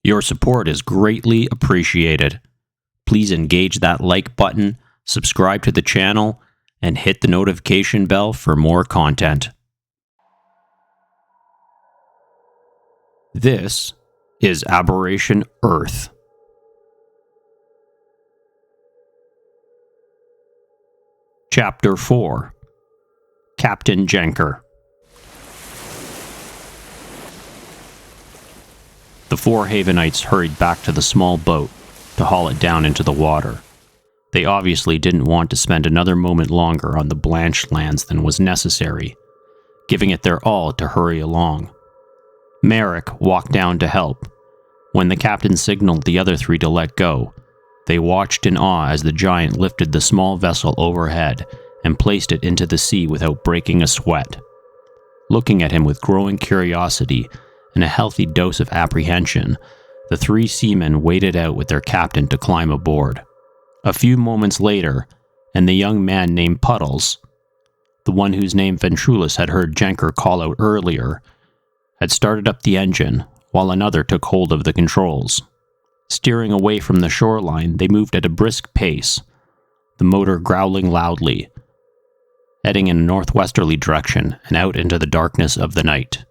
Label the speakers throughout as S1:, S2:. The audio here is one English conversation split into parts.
S1: Your support is greatly appreciated. Please engage that like button, subscribe to the channel, and hit the notification bell for more content. This is Aberration Earth. Chapter 4. Captain Jenker. The four Havenites hurried back to the small boat to haul it down into the water. They obviously didn't want to spend another moment longer on the blanched lands than was necessary, giving it their all to hurry along. Merrick walked down to help. When the captain signaled the other three to let go, they watched in awe as the giant lifted the small vessel overhead and placed it into the sea without breaking a sweat. Looking at him with growing curiosity and a healthy dose of apprehension, the three seamen waited out with their captain to climb aboard. A few moments later, and the young man named Puddles, the one whose name Ventrulis had heard Jenker call out earlier, had started up the engine, while another took hold of the controls. Steering away from the shoreline, they moved at a brisk pace, the motor growling loudly, heading in a northwesterly direction and out into the darkness of the night.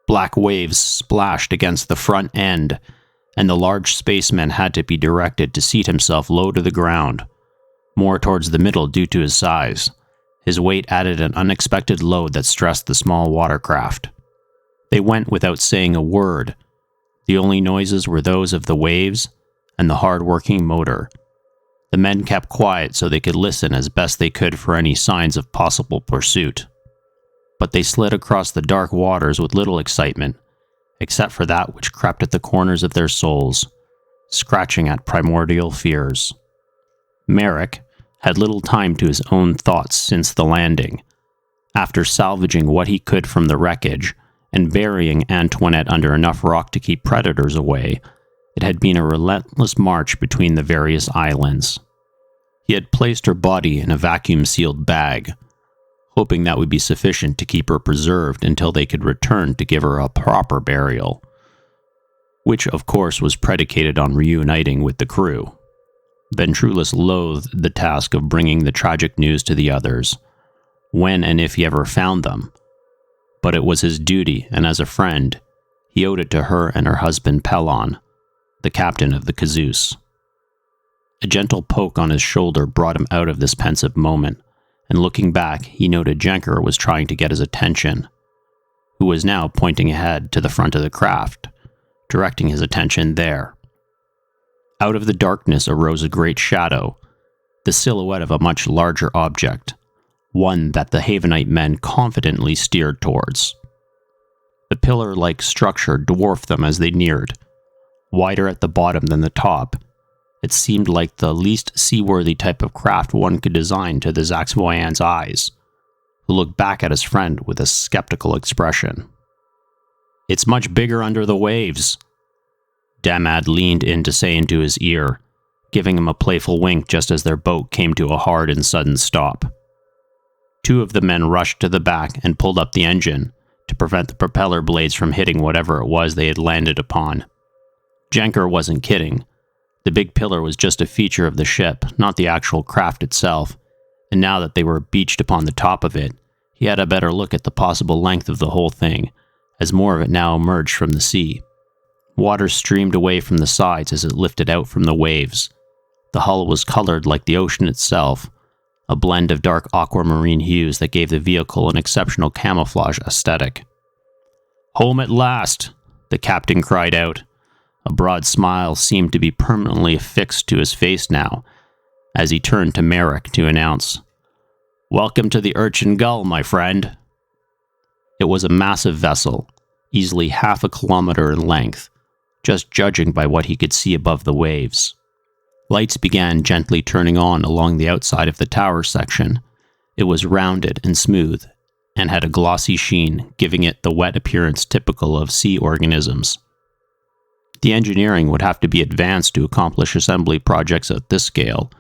S1: Black waves splashed against the front end, and the large spaceman had to be directed to seat himself low to the ground, more towards the middle due to his size. His weight added an unexpected load that stressed the small watercraft. They went without saying a word. The only noises were those of the waves and the hard-working motor. The men kept quiet so they could listen as best they could for any signs of possible pursuit. But they slid across the dark waters with little excitement, except for that which crept at the corners of their souls, scratching at primordial fears. Merrick had little time to his own thoughts since the landing. After salvaging what he could from the wreckage and burying Antoinette under enough rock to keep predators away, it had been a relentless march between the various islands. He had placed her body in a vacuum-sealed bag, hoping that would be sufficient to keep her preserved until they could return to give her a proper burial, which of course was predicated on reuniting with the crew. Ventrulis loathed the task of bringing the tragic news to the others, when and if he ever found them, but it was his duty, and as a friend, he owed it to her and her husband Pelon, the captain of the Cazoose. A gentle poke on his shoulder brought him out of this pensive moment, and looking back, he noted Jenker was trying to get his attention, who was now pointing ahead to the front of the craft, directing his attention there. Out of the darkness arose a great shadow, the silhouette of a much larger object, one that the Havenite men confidently steered towards. The pillar-like structure dwarfed them as they neared. Wider at the bottom than the top, it seemed like the least seaworthy type of craft one could design to the Zaxvoyan's eyes, who looked back at his friend with a skeptical expression. "It's much bigger under the waves," Damad leaned in to say into his ear, giving him a playful wink just as their boat came to a hard and sudden stop. Two of the men rushed to the back and pulled up the engine to prevent the propeller blades from hitting whatever it was they had landed upon. Jenker wasn't kidding. The big pillar was just a feature of the ship, not the actual craft itself, and now that they were beached upon the top of it, he had a better look at the possible length of the whole thing, as more of it now emerged from the sea. Water streamed away from the sides as it lifted out from the waves. The hull was colored like the ocean itself, a blend of dark aquamarine hues that gave the vehicle an exceptional camouflage aesthetic. "Home at last!" the captain cried out. A broad smile seemed to be permanently affixed to his face now, as he turned to Merrick to announce, "Welcome to the Urchin Gull, my friend." It was a massive vessel, easily half a kilometer in length, just judging by what he could see above the waves. Lights began gently turning on along the outside of the tower section. It was rounded and smooth, and had a glossy sheen, giving it the wet appearance typical of sea organisms. The engineering would have to be advanced to accomplish assembly projects at this scale,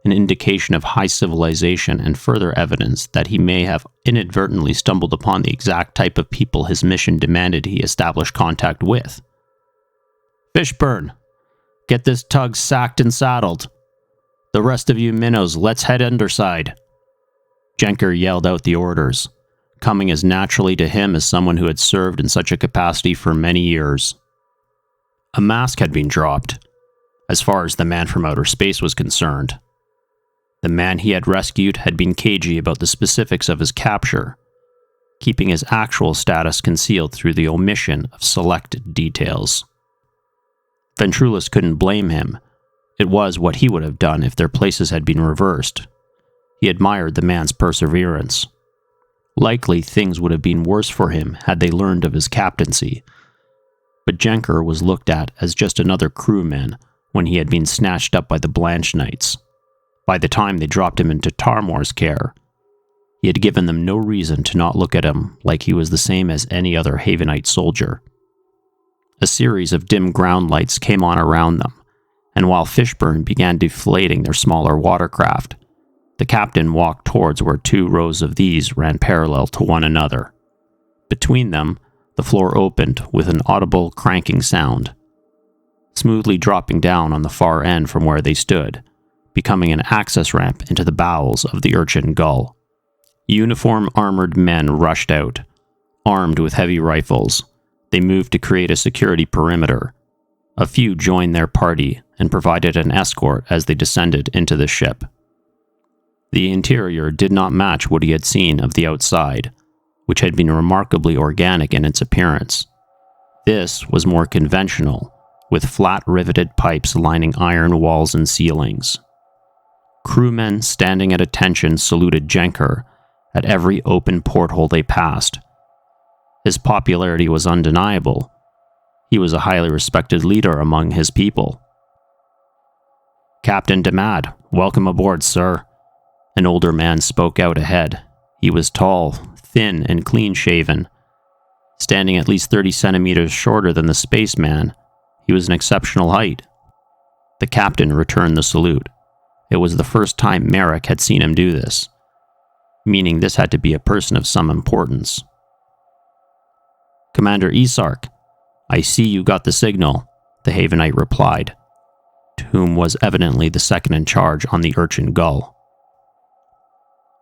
S1: an indication of high civilization and further evidence that he may have inadvertently stumbled upon the exact type of people his mission demanded he establish contact with. Fishburne, get this tug sacked and saddled. The rest of you minnows, let's head underside. Jenker yelled out the orders, coming as naturally to him as someone who had served in such a capacity for many years. A mask had been dropped, as far as the man from outer space was concerned. The man he had rescued had been cagey about the specifics of his capture, keeping his actual status concealed through the omission of selected details. Ventrulus couldn't blame him. It was what he would have done if their places had been reversed. He admired the man's perseverance. Likely things would have been worse for him had they learned of his captaincy. But Jenker was looked at as just another crewman when he had been snatched up by the Blanche Knights. By the time they dropped him into Tarmor's care, he had given them no reason to not look at him like he was the same as any other Havenite soldier. A series of dim ground lights came on around them, and while Fishburne began deflating their smaller watercraft, the captain walked towards where 2 rows of these ran parallel to one another. Between them, the floor opened with an audible cranking sound, smoothly dropping down on the far end from where they stood, becoming an access ramp into the bowels of the Urchin Gull. Uniform armored men rushed out, armed with heavy rifles. They moved to create a security perimeter. A few joined their party and provided an escort as they descended into the ship. The interior did not match what he had seen of the outside, which had been remarkably organic in its appearance. This was more conventional, with flat riveted pipes lining iron walls and ceilings. Crewmen standing at attention saluted Jenker at every open porthole they passed. His popularity was undeniable. He was a highly respected leader among his people. "Captain Demad, welcome aboard, sir." An older man spoke out ahead. He was tall, thin, and clean-shaven. Standing at least 30 centimeters shorter than the spaceman, he was an exceptional height. The captain returned the salute. It was the first time Merrick had seen him do this, meaning this had to be a person of some importance. "Commander Isark, I see you got the signal," the Havenite replied, to whom was evidently the second in charge on the Urchin Gull.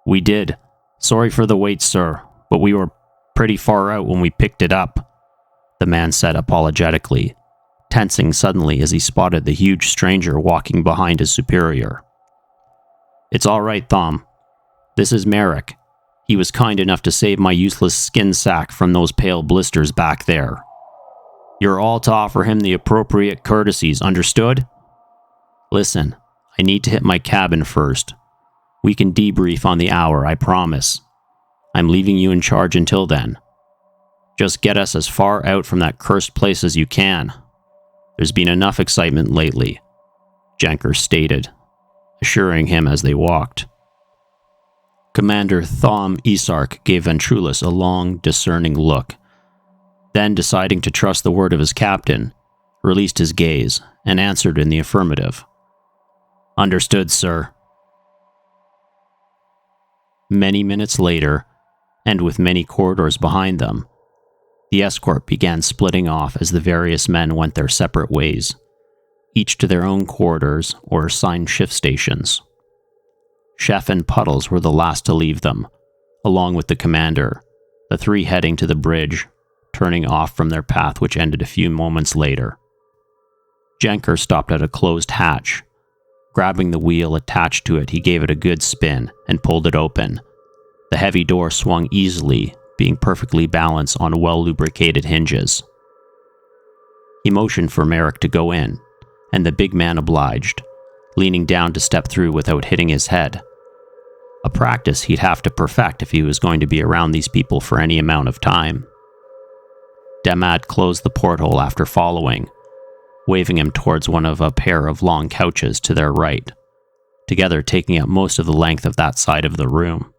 S1: "We did. Sorry for the wait, sir, but we were pretty far out when we picked it up," the man said apologetically, tensing suddenly as he spotted the huge stranger walking behind his superior. "It's all right, Thom. This is Merrick. He was kind enough to save my useless skin sack from those pale blisters back there. You're all to offer him the appropriate courtesies, understood? Listen, I need to hit my cabin first. We can debrief on the hour, I promise. I'm leaving you in charge until then. Just get us as far out from that cursed place as you can. There's been enough excitement lately," Jenker stated, assuring him as they walked. Commander Thom Isark gave Ventrulus a long, discerning look, then, deciding to trust the word of his captain, released his gaze and answered in the affirmative. "Understood, sir." Many minutes later, and with many corridors behind them, the escort began splitting off as the various men went their separate ways, each to their own quarters or assigned shift stations. Chef and Puddles were the last to leave them, along with the commander, the 3 heading to the bridge, turning off from their path which ended a few moments later. Jenker stopped at a closed hatch. Grabbing the wheel attached to it, he gave it a good spin and pulled it open. The heavy door swung easily, being perfectly balanced on well-lubricated hinges. He motioned for Merrick to go in, and the big man obliged, leaning down to step through without hitting his head. A practice he'd have to perfect if he was going to be around these people for any amount of time. Demad closed the porthole after following, waving him towards one of a pair of long couches to their right, together taking up most of the length of that side of the room.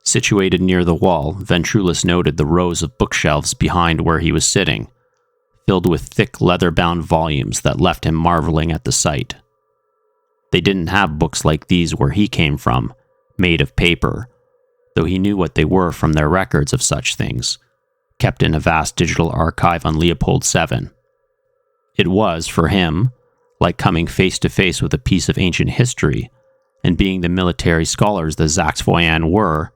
S1: Situated near the wall, Ventrulus noted the rows of bookshelves behind where he was sitting, filled with thick leather-bound volumes that left him marveling at the sight. They didn't have books like these where he came from, made of paper, though he knew what they were from their records of such things, kept in a vast digital archive on Leopold 7. It was, for him, like coming face to face with a piece of ancient history, and being the military scholars the Zaxvoyan were,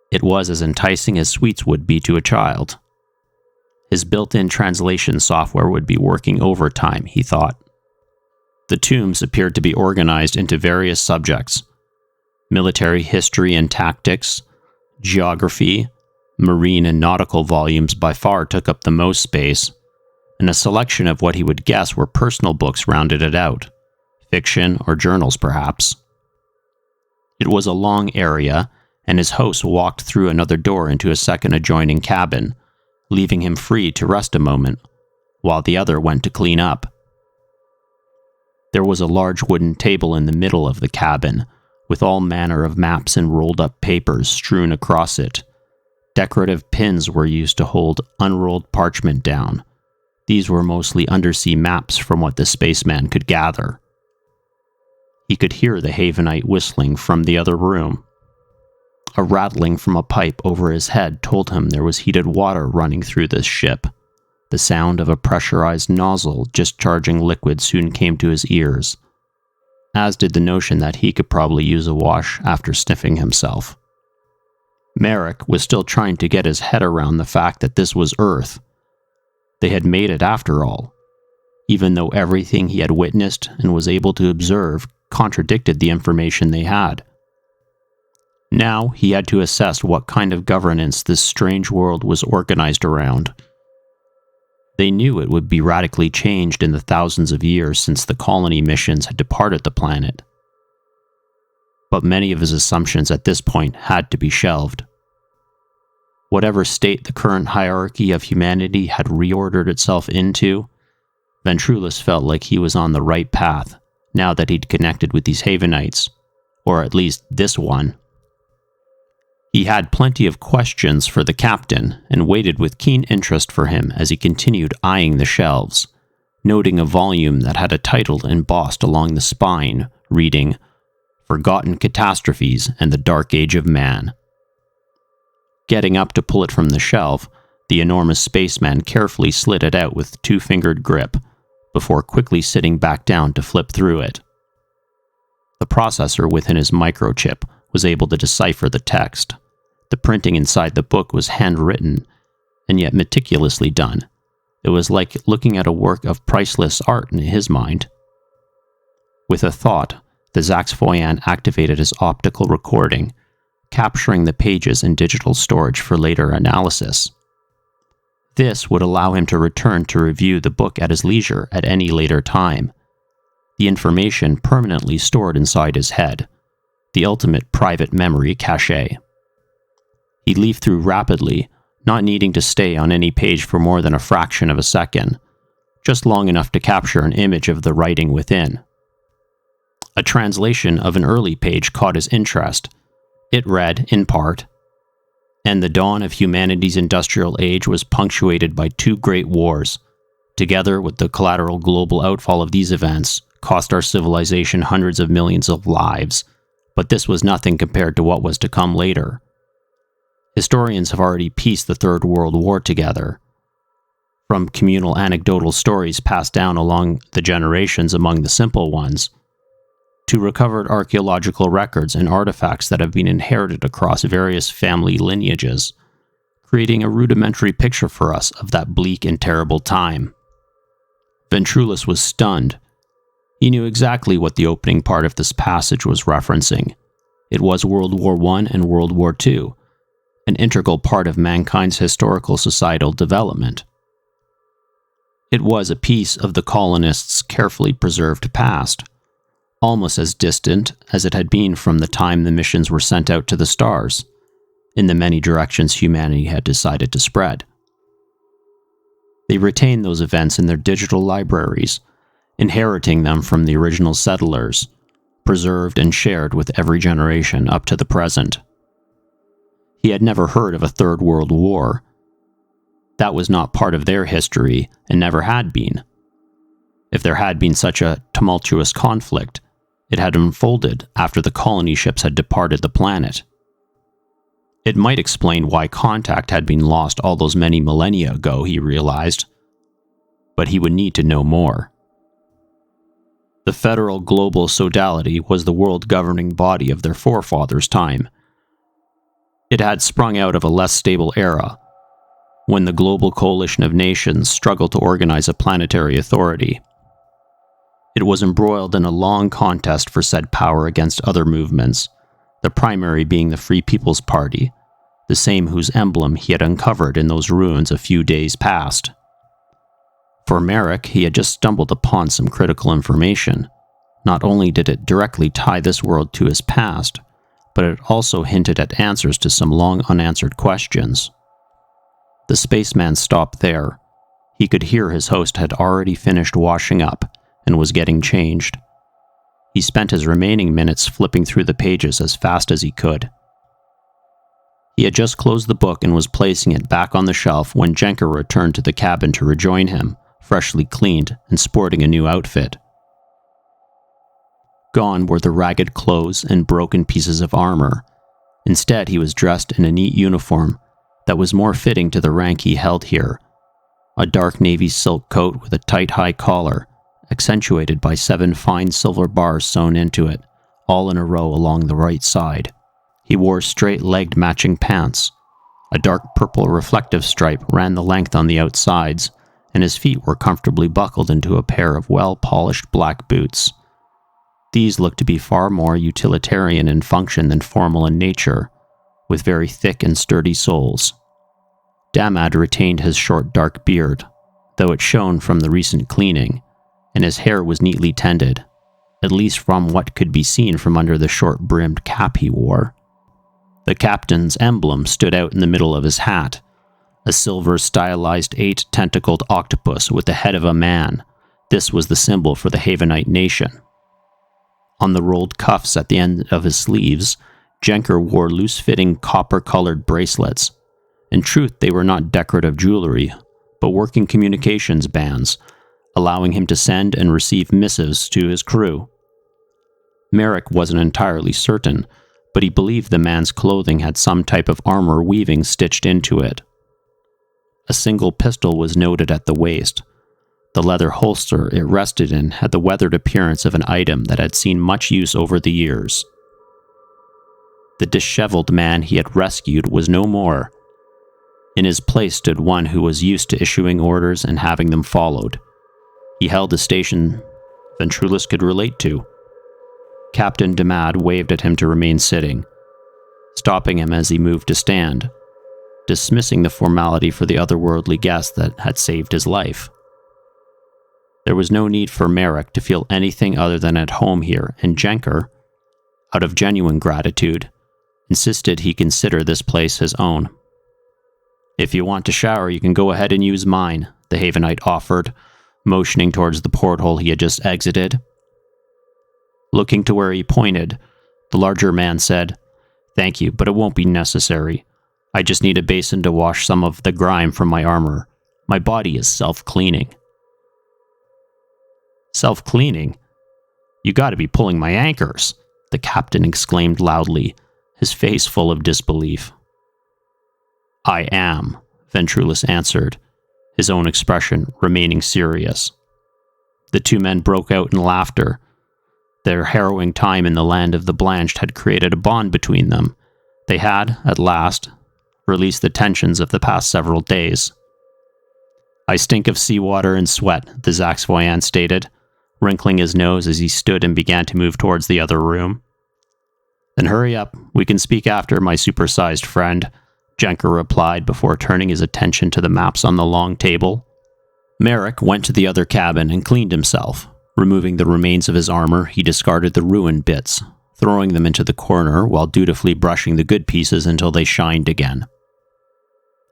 S1: it was as enticing as sweets would be to a child. His built-in translation software would be working overtime, he thought. The tombs appeared to be organized into various subjects: military history and tactics, geography, marine and nautical volumes by far took up the most space, and a selection of what he would guess were personal books rounded it out, fiction or journals perhaps. It was a long area, and his host walked through another door into a second adjoining cabin, leaving him free to rest a moment, while the other went to clean up. There was a large wooden table in the middle of the cabin, with all manner of maps and rolled-up papers strewn across it. Decorative pins were used to hold unrolled parchment down. These were mostly undersea maps from what the spaceman could gather. He could hear the Havenite whistling from the other room. A rattling from a pipe over his head told him there was heated water running through this ship. The sound of a pressurized nozzle discharging liquid soon came to his ears, as did the notion that he could probably use a wash after sniffing himself. Merrick was still trying to get his head around the fact that this was Earth. They had made it after all, even though everything he had witnessed and was able to observe contradicted the information they had. Now he had to assess what kind of governance this strange world was organized around. They knew it would be radically changed in the thousands of years since the colony missions had departed the planet. But many of his assumptions at this point had to be shelved. Whatever state the current hierarchy of humanity had reordered itself into, Ventrulis felt like he was on the right path now that he'd connected with these Havenites, or at least this one. He had plenty of questions for the captain and waited with keen interest for him as he continued eyeing the shelves, noting a volume that had a title embossed along the spine, reading, "Forgotten Catastrophes and the Dark Age of Man." Getting up to pull it from the shelf, the enormous spaceman carefully slid it out with two-fingered grip, before quickly sitting back down to flip through it. The processor within his microchip was able to decipher the text. The printing inside the book was handwritten, and yet meticulously done. It was like looking at a work of priceless art in his mind. With a thought, the Zaxvoyan activated his optical recording, capturing the pages in digital storage for later analysis. This would allow him to return to review the book at his leisure at any later time. The information permanently stored inside his head, the ultimate private memory cache. He leafed through rapidly, not needing to stay on any page for more than a fraction of a second, just long enough to capture an image of the writing within. A translation of an early page caught his interest. It read, in part, "And the dawn of humanity's industrial age was punctuated by two great wars. Together with the collateral global outfall of these events, cost our civilization hundreds of millions of lives, but this was nothing compared to what was to come later. Historians have already pieced the Third World War together. From communal anecdotal stories passed down along the generations among the simple ones, to recovered archaeological records and artifacts that have been inherited across various family lineages, creating a rudimentary picture for us of that bleak and terrible time." Ventrulis was stunned. He knew exactly what the opening part of this passage was referencing. It was World War I and World War II, an integral part of mankind's historical societal development. It was a piece of the colonists' carefully preserved past, almost as distant as it had been from the time the missions were sent out to the stars, in the many directions humanity had decided to spread. They retained those events in their digital libraries, inheriting them from the original settlers, preserved and shared with every generation up to the present. He had never heard of a Third World War. That was not part of their history and never had been. If there had been such a tumultuous conflict, it had unfolded after the colony ships had departed the planet. It might explain why contact had been lost all those many millennia ago, he realized. but he would need to know more. The Federal Global Sodality was the world governing body of their forefathers' time. It had sprung out of a less stable era, when the global coalition of nations struggled to organize a planetary authority. It was embroiled in a long contest for said power against other movements, the primary being the Free People's Party, the same whose emblem he had uncovered in those ruins a few days past. For Merrick, he had just stumbled upon some critical information. Not only did it directly tie this world to his past, but it also hinted at answers to some long unanswered questions. The spaceman stopped there. He could hear his host had already finished washing up and was getting changed. He spent his remaining minutes flipping through the pages as fast as he could. He had just closed the book and was placing it back on the shelf when Jenker returned to the cabin to rejoin him, freshly cleaned and sporting a new outfit. Gone were the ragged clothes and broken pieces of armor. Instead, he was dressed in a neat uniform that was more fitting to the rank he held here. A dark navy silk coat with a tight high collar, accentuated by 7 fine silver bars sewn into it, all in a row along the right side. He wore straight-legged matching pants. A dark purple reflective stripe ran the length on the outsides, and his feet were comfortably buckled into a pair of well-polished black boots. These looked to be far more utilitarian in function than formal in nature, with very thick and sturdy soles. Damad retained his short dark beard, though it shone from the recent cleaning, and his hair was neatly tended, at least from what could be seen from under the short-brimmed cap he wore. The captain's emblem stood out in the middle of his hat, a silver stylized 8-tentacled octopus with the head of a man. This was the symbol for the Havenite nation. On the rolled cuffs at the end of his sleeves, Jenker wore loose-fitting copper-colored bracelets. In truth, they were not decorative jewelry, but working communications bands, allowing him to send and receive missives to his crew. Merrick wasn't entirely certain, but he believed the man's clothing had some type of armor weaving stitched into it. A single pistol was noted at the waist. The leather holster it rested in had the weathered appearance of an item that had seen much use over the years. The disheveled man he had rescued was no more. In his place stood one who was used to issuing orders and having them followed. He held a station Ventrulus could relate to. Captain Damad waved at him to remain sitting, stopping him as he moved to stand, dismissing the formality for the otherworldly guest that had saved his life. There was no need for Merrick to feel anything other than at home here, and Jenker, out of genuine gratitude, insisted he consider this place his own. "If you want to shower, you can go ahead and use mine," the Havenite offered, motioning towards the porthole he had just exited. Looking to where he pointed, the larger man said, "Thank you, but it won't be necessary. I just need a basin to wash some of the grime from my armor. My body is self-cleaning." "Self-cleaning? You gotta be pulling my anchors," the captain exclaimed loudly, his face full of disbelief. "I am," Ventrulus answered, his own expression remaining serious. The two men broke out in laughter. Their harrowing time in the land of the Blanched had created a bond between them. They had, at last, released the tensions of the past several days. "I stink of seawater and sweat," the Zaxvoyan stated, wrinkling his nose as he stood and began to move towards the other room. "Then hurry up. We can speak after, my supersized friend," Jenker replied before turning his attention to the maps on the long table. Merrick went to the other cabin and cleaned himself. Removing the remains of his armor, he discarded the ruined bits, throwing them into the corner while dutifully brushing the good pieces until they shined again.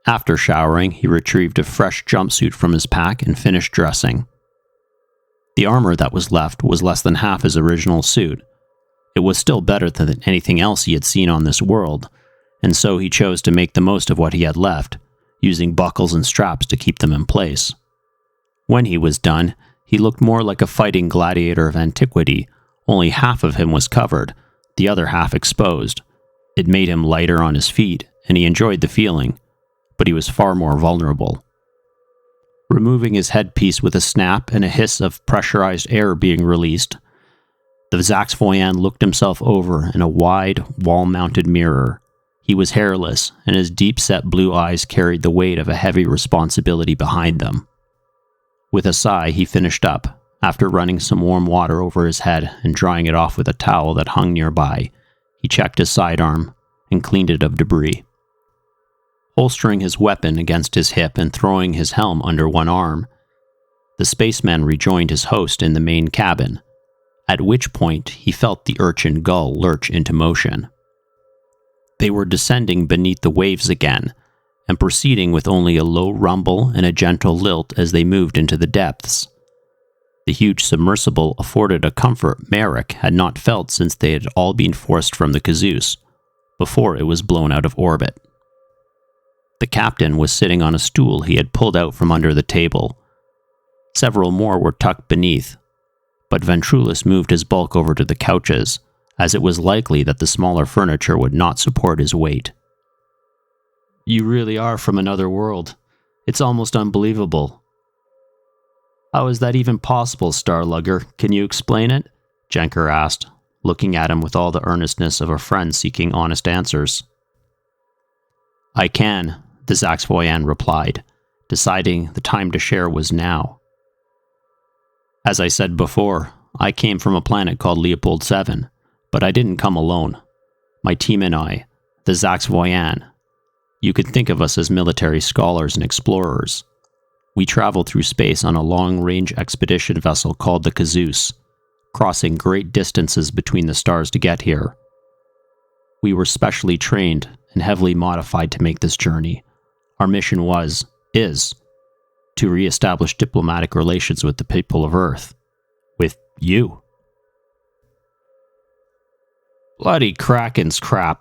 S1: After showering, he retrieved a fresh jumpsuit from his pack and finished dressing. The armor that was left was less than half his original suit. It was still better than anything else he had seen on this world, and so he chose to make the most of what he had left, using buckles and straps to keep them in place. When he was done, he looked more like a fighting gladiator of antiquity. Only half of him was covered, the other half exposed. It made him lighter on his feet, and he enjoyed the feeling, but he was far more vulnerable. Removing his headpiece with a snap and a hiss of pressurized air being released, the Zaxvoyan looked himself over in a wide, wall-mounted mirror. He was hairless, and his deep-set blue eyes carried the weight of a heavy responsibility behind them. With a sigh, he finished up, after running some warm water over his head and drying it off with a towel that hung nearby. He checked his sidearm and cleaned it of debris. Holstering his weapon against his hip and throwing his helm under one arm, the spaceman rejoined his host in the main cabin, at which point he felt the urchin gull lurch into motion. They were descending beneath the waves again, and proceeding with only a low rumble and a gentle lilt as they moved into the depths. The huge submersible afforded a comfort Merrick had not felt since they had all been forced from the caboose, before it was blown out of orbit. The captain was sitting on a stool he had pulled out from under the table. Several more were tucked beneath, but Ventrulis moved his bulk over to the couches, as it was likely that the smaller furniture would not support his weight. "You really are from another world. It's almost unbelievable." "How is that even possible, Starlugger? Can you explain it?" Jenker asked, looking at him with all the earnestness of a friend seeking honest answers. "I can," the Zaxvoyan replied, deciding the time to share was now. "As I said before, I came from a planet called Leopold 7, but I didn't come alone. My team and I, the Zaxvoyan. You could think of us as military scholars and explorers. We traveled through space on a long-range expedition vessel called the caboose, crossing great distances between the stars to get here. We were specially trained and heavily modified to make this journey. Our mission is, to re-establish diplomatic relations with the people of Earth. With you." "Bloody Kraken's crap.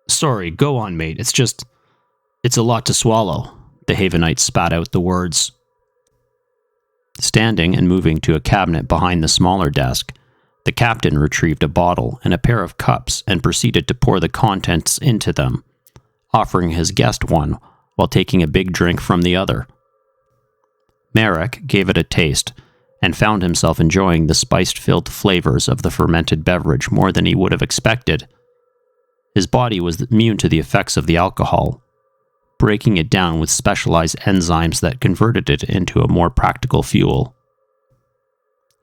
S1: Sorry, go on, mate. It's a lot to swallow." The Havenite spat out the words. Standing and moving to a cabinet behind the smaller desk, the captain retrieved a bottle and a pair of cups and proceeded to pour the contents into them, offering his guest one while taking a big drink from the other. Merrick gave it a taste and found himself enjoying the spice-filled flavors of the fermented beverage more than he would have expected. His body was immune to the effects of the alcohol, breaking it down with specialized enzymes that converted it into a more practical fuel.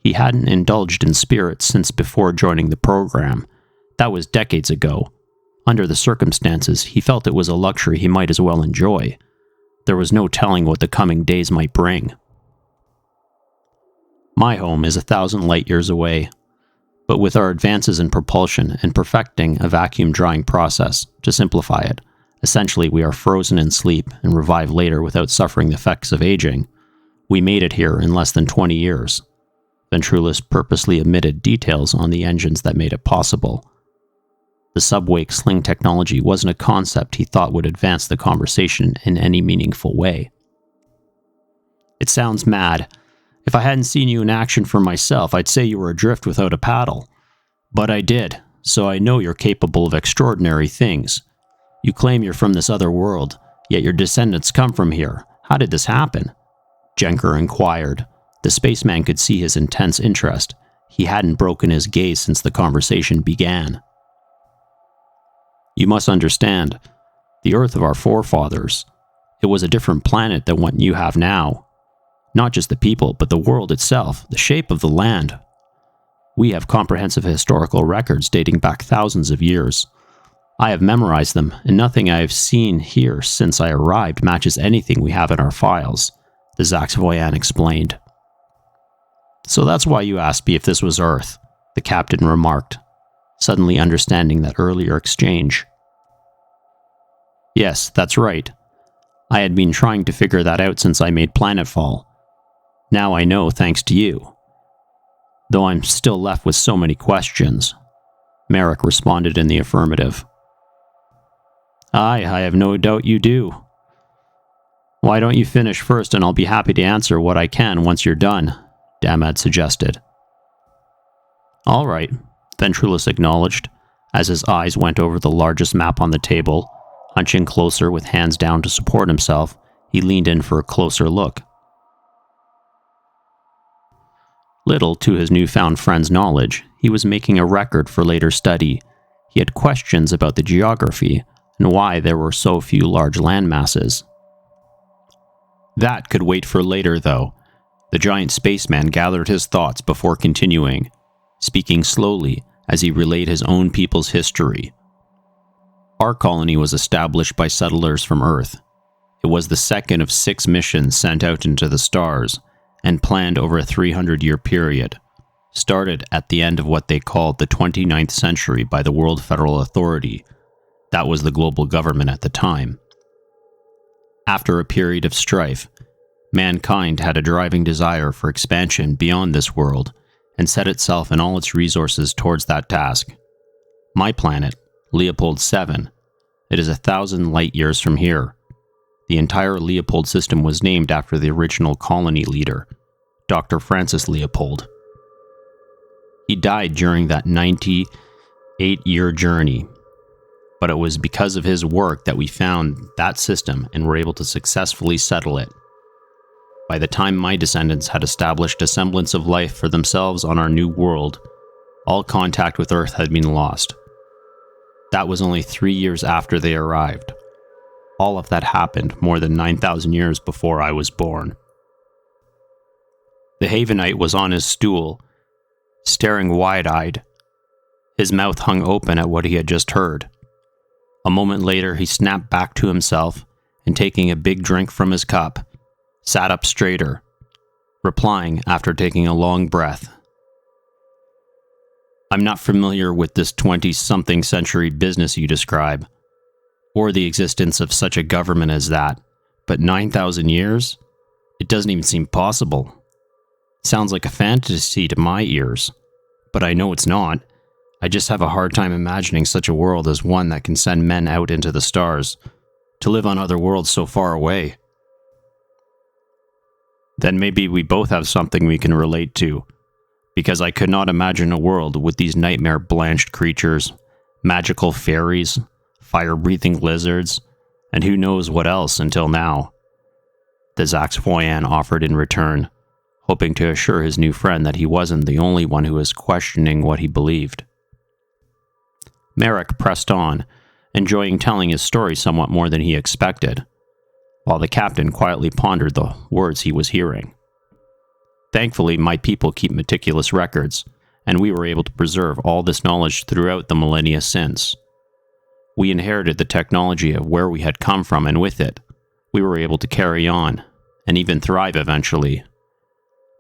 S1: He hadn't indulged in spirits since before joining the program. That was decades ago. Under the circumstances, he felt it was a luxury he might as well enjoy. There was no telling what the coming days might bring. "My home is 1,000 light-years away, but with our advances in propulsion and perfecting a vacuum drying process, to simplify it, essentially we are frozen in sleep and revive later without suffering the effects of aging. We made it here in less than 20 years. Ventrulis purposely omitted details on the engines that made it possible. The subwake sling technology wasn't a concept he thought would advance the conversation in any meaningful way. "It sounds mad. If I hadn't seen you in action for myself, I'd say you were adrift without a paddle. But I did, so I know you're capable of extraordinary things. You claim you're from this other world, yet your descendants come from here. How did this happen?" Jenker inquired. The spaceman could see his intense interest. He hadn't broken his gaze since the conversation began. "You must understand, the Earth of our forefathers, it was a different planet than what you have now. Not just the people, but the world itself, the shape of the land. We have comprehensive historical records dating back thousands of years. I have memorized them, and nothing I have seen here since I arrived matches anything we have in our files," the Zaxvoyan explained. "So that's why you asked me if this was Earth," the captain remarked, suddenly understanding that earlier exchange. "Yes, that's right. I had been trying to figure that out since I made planetfall. Now I know thanks to you. Though I'm still left with so many questions." Merrick responded in the affirmative. "Aye, I have no doubt you do. Why don't you finish first and I'll be happy to answer what I can once you're done," Damad suggested. "All right," Ventrulis acknowledged, as his eyes went over the largest map on the table. Hunching closer with hands down to support himself, he leaned in for a closer look. Little to his newfound friend's knowledge, he was making a record for later study. He had questions about the geography and why there were so few large land masses. That could wait for later, though. The giant spaceman gathered his thoughts before continuing, speaking slowly as he relayed his own people's history. Our colony was established by settlers from Earth. It was the second of 6 missions sent out into the stars, and planned over a 300-year period, started at the end of what they called the 29th century by the World Federal Authority. That was the global government at the time. After a period of strife, mankind had a driving desire for expansion beyond this world and set itself and all its resources towards that task. My planet, Leopold 7, it is 1,000 light years from here. The entire Leopold system was named after the original colony leader, Dr. Francis Leopold. He died during that 98-year journey, but it was because of his work that we found that system and were able to successfully settle it. By the time my descendants had established a semblance of life for themselves on our new world, all contact with Earth had been lost. That was only 3 years after they arrived. All of that happened more than 9,000 years before I was born. The Havenite was on his stool, staring wide-eyed. His mouth hung open at what he had just heard. A moment later, he snapped back to himself and, taking a big drink from his cup, sat up straighter, replying after taking a long breath. "I'm not familiar with this 20-something century business you describe, or the existence of such a government as that, but 9,000 years? It doesn't even seem possible. Sounds like a fantasy to my ears, but I know it's not. I just have a hard time imagining such a world as one that can send men out into the stars, to live on other worlds so far away." "Then maybe we both have something we can relate to, because I could not imagine a world with these nightmare-blanched creatures, magical fairies, fire-breathing lizards, and who knows what else until now," the Zaxfoyan offered in return, hoping to assure his new friend that he wasn't the only one who was questioning what he believed. Merrick pressed on, enjoying telling his story somewhat more than he expected, while the captain quietly pondered the words he was hearing. "Thankfully, my people keep meticulous records, and we were able to preserve all this knowledge throughout the millennia since. We inherited the technology of where we had come from, and with it, we were able to carry on, and even thrive eventually.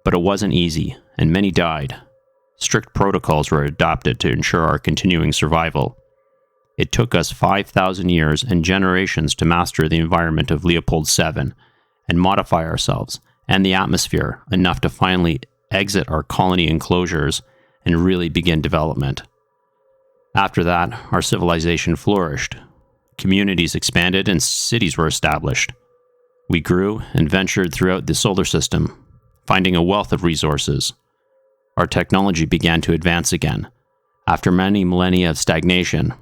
S1: But it wasn't easy, and many died. Strict protocols were adopted to ensure our continuing survival. It took us 5,000 years and generations to master the environment of Leopold 7 and modify ourselves and the atmosphere enough to finally exit our colony enclosures and really begin development. After that, our civilization flourished. Communities expanded and cities were established. We grew and ventured throughout the solar system, finding a wealth of resources. Our technology began to advance again. After many millennia of stagnation,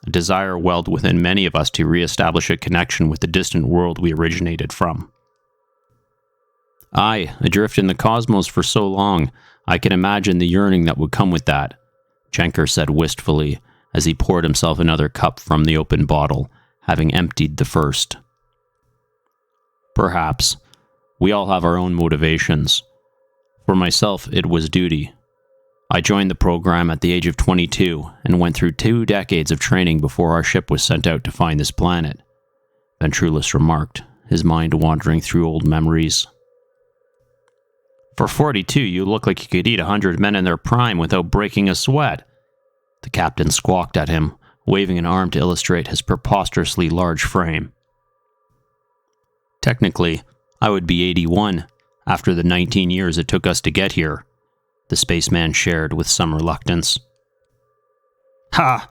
S1: a desire welled within many of us to re-establish a connection with the distant world we originated from. Aye, adrift in the cosmos for so long, I can imagine the yearning that would come with that," Jenker said wistfully as he poured himself another cup from the open bottle, having emptied the first. "Perhaps. We all have our own motivations. For myself, it was duty. I joined the program at the age of 22 and went through 2 decades of training before our ship was sent out to find this planet," Ventrulis remarked, his mind wandering through old memories. "For 42, you look like you could eat 100 men in their prime without breaking a sweat," the captain squawked at him, waving an arm to illustrate his preposterously large frame. "Technically, I would be 81 after the 19 years it took us to get here," the spaceman shared with some reluctance. "Ha!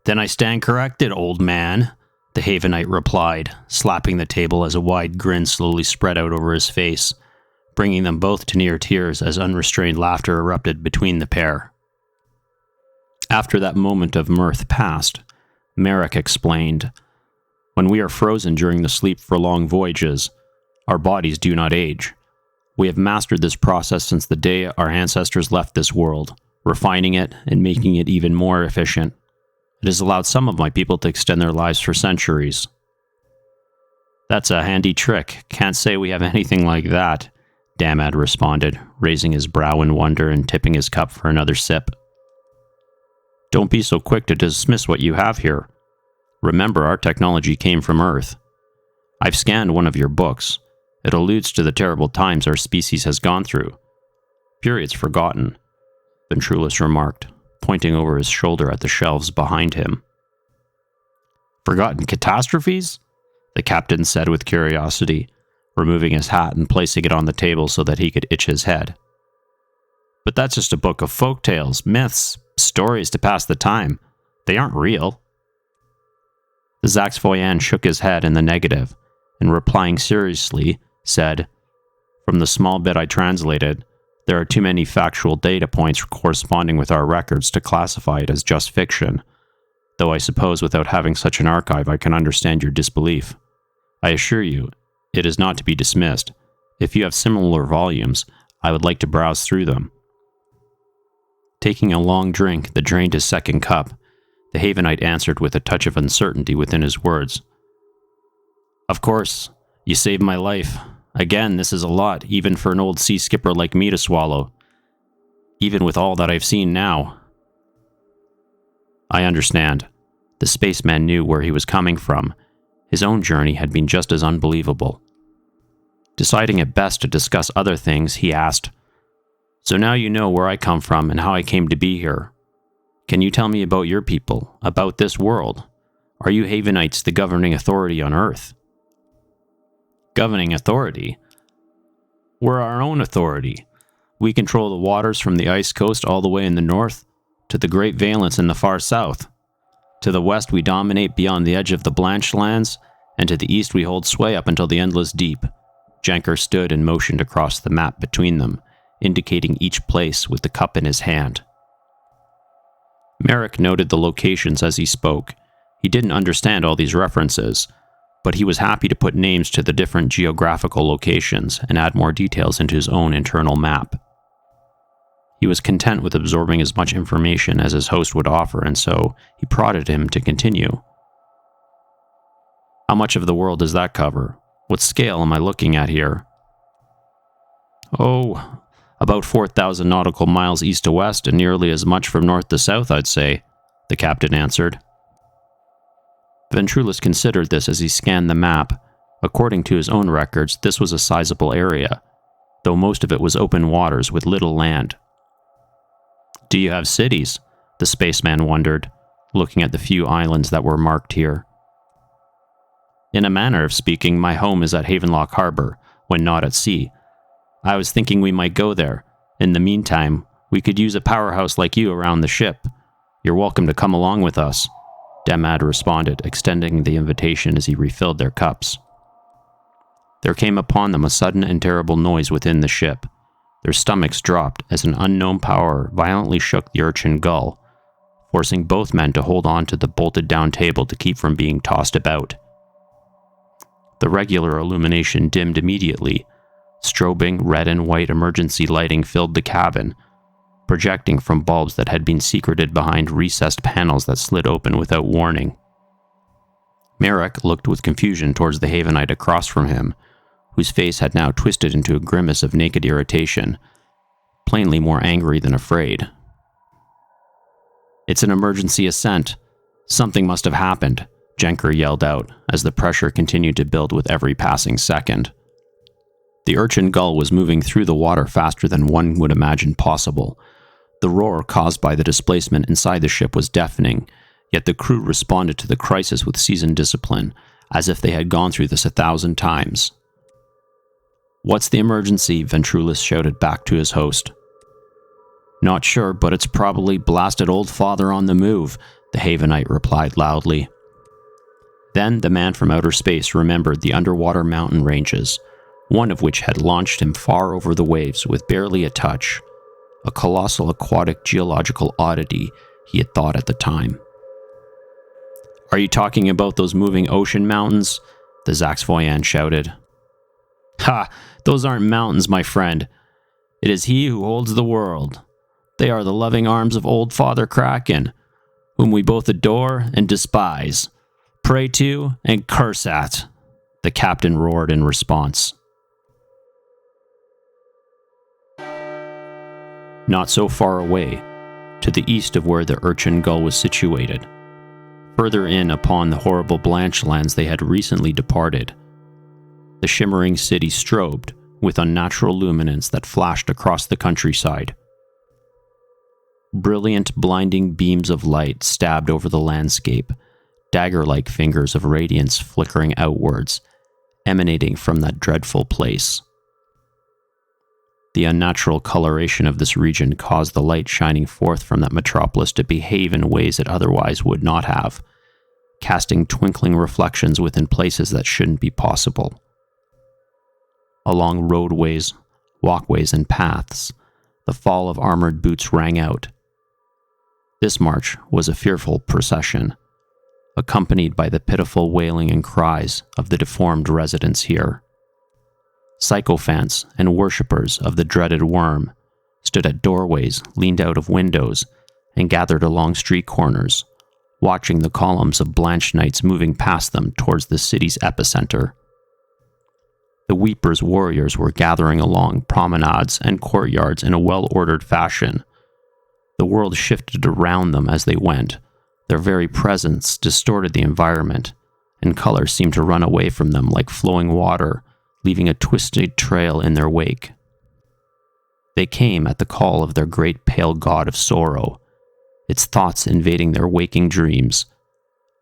S1: Then I stand corrected, old man," the Havenite replied, slapping the table as a wide grin slowly spread out over his face, bringing them both to near tears as unrestrained laughter erupted between the pair. After that moment of mirth passed, Merrick explained, "When we are frozen during the sleep for long voyages, our bodies do not age. We have mastered this process since the day our ancestors left this world, refining it and making it even more efficient. It has allowed some of my people to extend their lives for centuries. That's a handy trick. Can't say we have anything like that, Damad responded, raising his brow in wonder and tipping his cup for another sip. Don't be so quick to dismiss what you have here. Remember, our technology came from Earth. I've scanned one of your books. It alludes to the terrible times our species has gone through. Periods forgotten, Ventrulus remarked, pointing over his shoulder at the shelves behind him. Forgotten catastrophes? The captain said with curiosity, removing his hat and placing it on the table so that he could itch his head. But that's just a book of folk tales, myths, stories to pass the time. They aren't real. The Zaxvoyan shook his head in the negative, and replying seriously, said, From the small bit I translated, there are too many factual data points corresponding with our records to classify it as just fiction, though I suppose without having such an archive I can understand your disbelief. I assure you, it is not to be dismissed. If you have similar volumes, I would like to browse through them. Taking a long drink that drained his second cup, the Havenite answered with a touch of uncertainty within his words. Of course, you saved my life. Again, this is a lot, even for an old sea skipper like me to swallow. Even with all that I've seen now. I understand. The spaceman knew where he was coming from. His own journey had been just as unbelievable. Deciding it best to discuss other things, he asked, So now you know where I come from and how I came to be here. Can you tell me about your people, about this world? Are you Havenites the governing authority on Earth? Governing authority? We're our own authority. We control the waters from the ice coast all the way in the north to the Great Valence in the far south. To the west we dominate beyond the edge of the Blanched Lands, and to the east we hold sway up until the endless deep. Jenker stood and motioned across the map between them, indicating each place with the cup in his hand. Merrick noted the locations as he spoke. He didn't understand all these references, but he was happy to put names to the different geographical locations and add more details into his own internal map. He was content with absorbing as much information as his host would offer, and so he prodded him to continue. How much of the world does that cover? What scale am I looking at here? Oh, about 4,000 nautical miles east to west and nearly as much from north to south, I'd say, the captain answered. Ventrulus considered this as he scanned the map. According to his own records, this was a sizable area, though most of it was open waters with little land. Do you have cities? The spaceman wondered, looking at the few islands that were marked here. In a manner of speaking, my home is at Havenlock Harbor, when not at sea. I was thinking we might go there. In the meantime, we could use a powerhouse like you around the ship. You're welcome to come along with us, Damad responded, extending the invitation as he refilled their cups. There came upon them a sudden and terrible noise within the ship. Their stomachs dropped as an unknown power violently shook the urchin gull, forcing both men to hold on to the bolted-down table to keep from being tossed about. The regular illumination dimmed immediately. Strobing red and white emergency lighting filled the cabin, projecting from bulbs that had been secreted behind recessed panels that slid open without warning. Merrick looked with confusion towards the Havenite across from him, whose face had now twisted into a grimace of naked irritation, plainly more angry than afraid. It's an emergency ascent. Something must have happened, Jenker yelled out, as the pressure continued to build with every passing second. The urchin gull was moving through the water faster than one would imagine possible. The roar caused by the displacement inside the ship was deafening, yet the crew responded to the crisis with seasoned discipline, as if they had gone through this 1,000 times. What's the emergency? Ventrulus shouted back to his host. Not sure, but it's probably blasted old father on the move, the Havenite replied loudly. Then the man from outer space remembered the underwater mountain ranges, one of which had launched him far over the waves with barely a touch, a colossal aquatic geological oddity he had thought at the time. Are you talking about those moving ocean mountains? The Zaxvoyan shouted. Ha! Those aren't mountains, my friend. It is he who holds the world. They are the loving arms of old Father Kraken, whom we both adore and despise, pray to and curse at," the captain roared in response. Not so far away, to the east of where the Urchin Gull was situated, further in upon the horrible Blanchlands they had recently departed, the shimmering city strobed with unnatural luminance that flashed across the countryside. Brilliant, blinding beams of light stabbed over the landscape, dagger-like fingers of radiance flickering outwards, emanating from that dreadful place. The unnatural coloration of this region caused the light shining forth from that metropolis to behave in ways it otherwise would not have, casting twinkling reflections within places that shouldn't be possible. Along roadways, walkways, and paths, the fall of armored boots rang out. This march was a fearful procession, accompanied by the pitiful wailing and cries of the deformed residents here. Sycophants and worshippers of the dreaded worm stood at doorways, leaned out of windows, and gathered along street corners, watching the columns of blanched knights moving past them towards the city's epicenter. The Weeper's warriors were gathering along promenades and courtyards in a well-ordered fashion. The world shifted around them as they went. Their very presence distorted the environment, and color seemed to run away from them like flowing water, leaving a twisted trail in their wake. They came at the call of their great pale god of sorrow, its thoughts invading their waking dreams,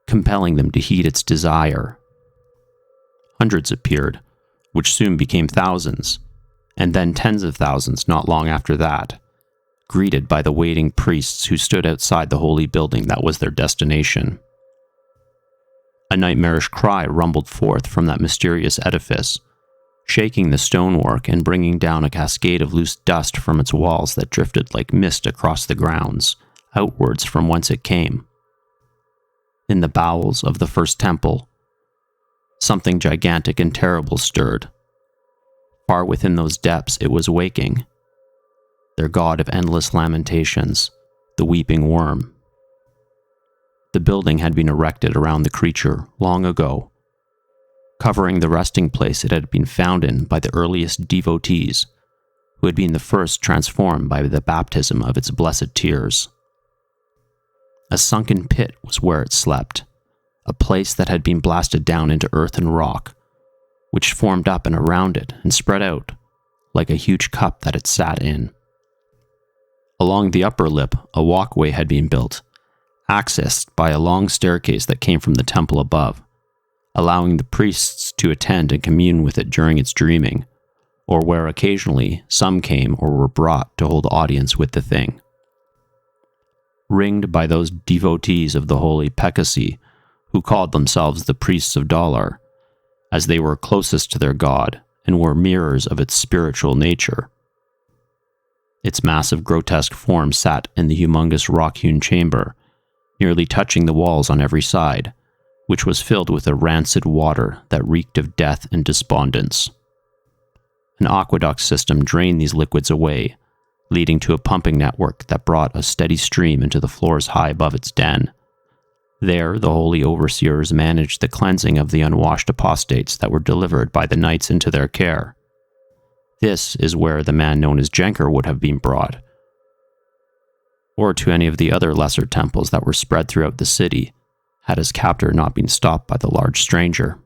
S1: compelling them to heed its desire. Hundreds appeared, which soon became thousands, and then tens of thousands not long after that, greeted by the waiting priests who stood outside the holy building that was their destination. A nightmarish cry rumbled forth from that mysterious edifice, shaking the stonework and bringing down a cascade of loose dust from its walls that drifted like mist across the grounds, outwards from whence it came. In the bowels of the first temple, something gigantic and terrible stirred. Far within those depths it was waking, their god of endless lamentations, the weeping worm. The building had been erected around the creature long ago, covering the resting place it had been found in by the earliest devotees, who had been the first transformed by the baptism of its blessed tears. A sunken pit was where it slept, a place that had been blasted down into earth and rock, which formed up and around it and spread out like a huge cup that it sat in. Along the upper lip, a walkway had been built, accessed by a long staircase that came from the temple above, allowing the priests to attend and commune with it during its dreaming, or where occasionally some came or were brought to hold audience with the thing. Ringed by those devotees of the holy Pekasi, who called themselves the priests of Dalar, as they were closest to their god and were mirrors of its spiritual nature. Its massive grotesque form sat in the humongous rock-hewn chamber, nearly touching the walls on every side, which was filled with a rancid water that reeked of death and despondence. An aqueduct system drained these liquids away, leading to a pumping network that brought a steady stream into the floors high above its den. There, the holy overseers managed the cleansing of the unwashed apostates that were delivered by the knights into their care. This is where the man known as Jenker would have been brought, or to any of the other lesser temples that were spread throughout the city, had his captor not been stopped by the large stranger.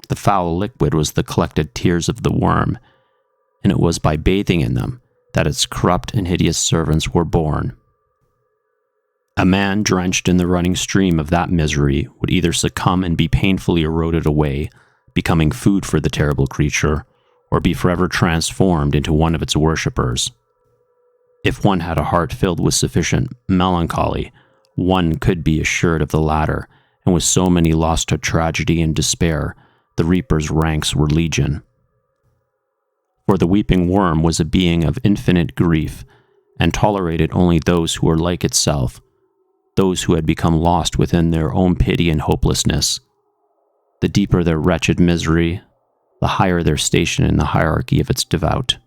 S1: The foul liquid was the collected tears of the worm, and it was by bathing in them that its corrupt and hideous servants were born. A man drenched in the running stream of that misery would either succumb and be painfully eroded away, becoming food for the terrible creature, or be forever transformed into one of its worshippers. If one had a heart filled with sufficient melancholy, one could be assured of the latter, and with so many lost to tragedy and despair, the reaper's ranks were legion. For the weeping worm was a being of infinite grief, and tolerated only those who were like itself, those who had become lost within their own pity and hopelessness. The deeper their wretched misery, the higher their station in the hierarchy of its devout.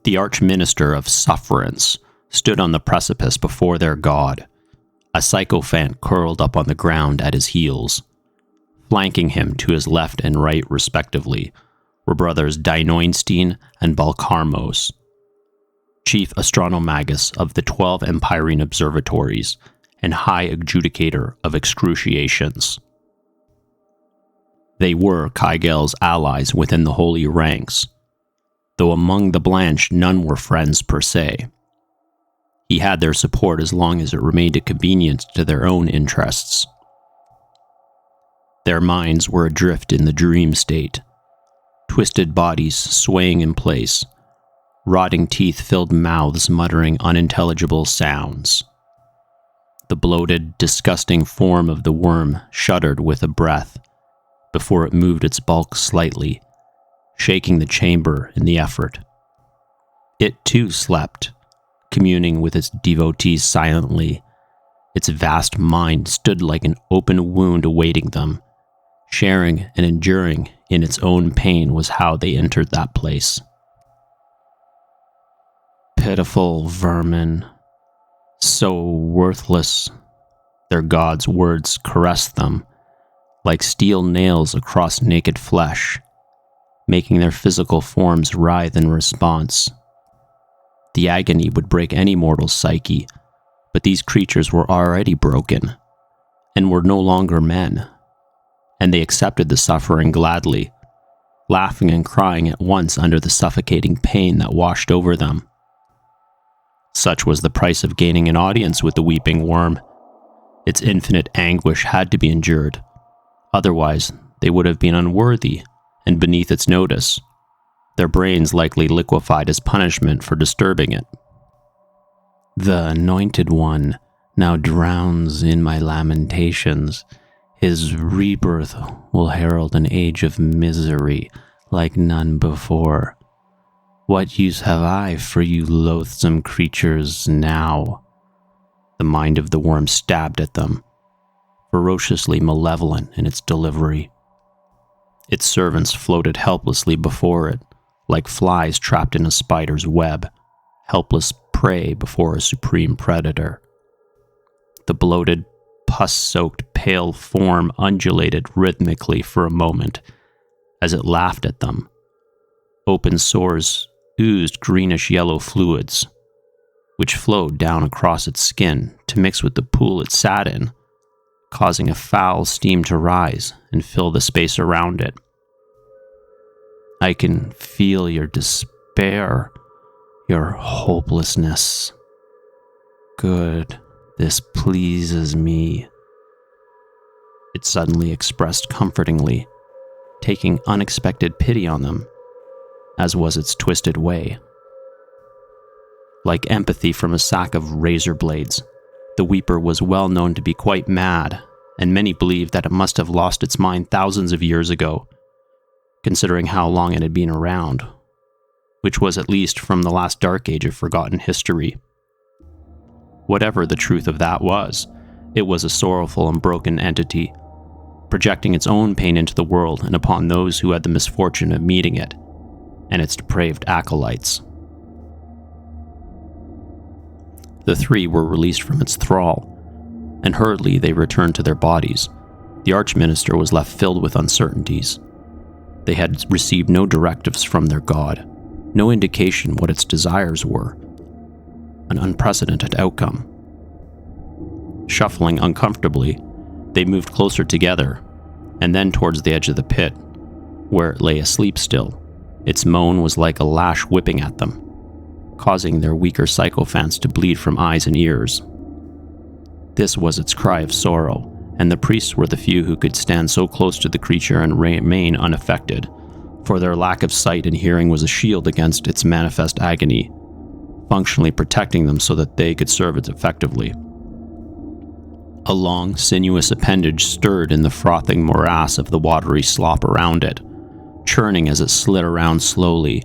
S1: The arch-minister of sufferance stood on the precipice before their god, a sycophant curled up on the ground at his heels. Flanking him to his left and right, respectively, were brothers Dinoinstein and Balkarmos, chief astronomagus of the 12 Empyrene observatories and high adjudicator of excruciations. They were Kygel's allies within the holy ranks, though among the Blanche none were friends per se. He had their support as long as it remained a convenience to their own interests. Their minds were adrift in the dream state, twisted bodies swaying in place, rotting teeth-filled mouths muttering unintelligible sounds. The bloated, disgusting form of the worm shuddered with a breath before it moved its bulk slightly, shaking the chamber in the effort. It too slept, communing with its devotees silently. Its vast mind stood like an open wound awaiting them. Sharing and enduring in its own pain was how they entered that place. Pitiful vermin, so worthless. Their god's words caressed them, like steel nails across naked flesh, making their physical forms writhe in response. The agony would break any mortal's psyche, but these creatures were already broken, and were no longer men, and they accepted the suffering gladly, laughing and crying at once under the suffocating pain that washed over them. Such was the price of gaining an audience with the weeping worm. Its infinite anguish had to be endured, otherwise they would have been unworthy and beneath its notice, their brains likely liquefied as punishment for disturbing it. The Anointed One now drowns in my lamentations. His rebirth will herald an age of misery like none before. What use have I for you loathsome creatures now? The mind of the worm stabbed at them, ferociously malevolent in its delivery. Its servants floated helplessly before it, like flies trapped in a spider's web, helpless prey before a supreme predator. The bloated, pus-soaked, pale form undulated rhythmically for a moment as it laughed at them. Open sores oozed greenish-yellow fluids, which flowed down across its skin to mix with the pool it sat in, causing a foul steam to rise and fill the space around it. I can feel your despair, your hopelessness. Good, this pleases me. It suddenly expressed comfortingly, taking unexpected pity on them, as was its twisted way. Like empathy from a sack of razor blades, the Weeper was well known to be quite mad, and many believed that it must have lost its mind thousands of years ago, considering how long it had been around, which was at least from the last dark age of forgotten history. Whatever the truth of that was, it was a sorrowful and broken entity, projecting its own pain into the world and upon those who had the misfortune of meeting it, and its depraved acolytes. The three were released from its thrall, and hurriedly they returned to their bodies. The Archminister was left filled with uncertainties. They had received no directives from their god, no indication what its desires were. An unprecedented outcome. Shuffling uncomfortably, they moved closer together, and then towards the edge of the pit, where it lay asleep still. Its moan was like a lash whipping at them, causing their weaker sycophants to bleed from eyes and ears. This was its cry of sorrow, and the priests were the few who could stand so close to the creature and remain unaffected, for their lack of sight and hearing was a shield against its manifest agony, functionally protecting them so that they could serve it effectively. A long, sinuous appendage stirred in the frothing morass of the watery slop around it, churning as it slid around slowly,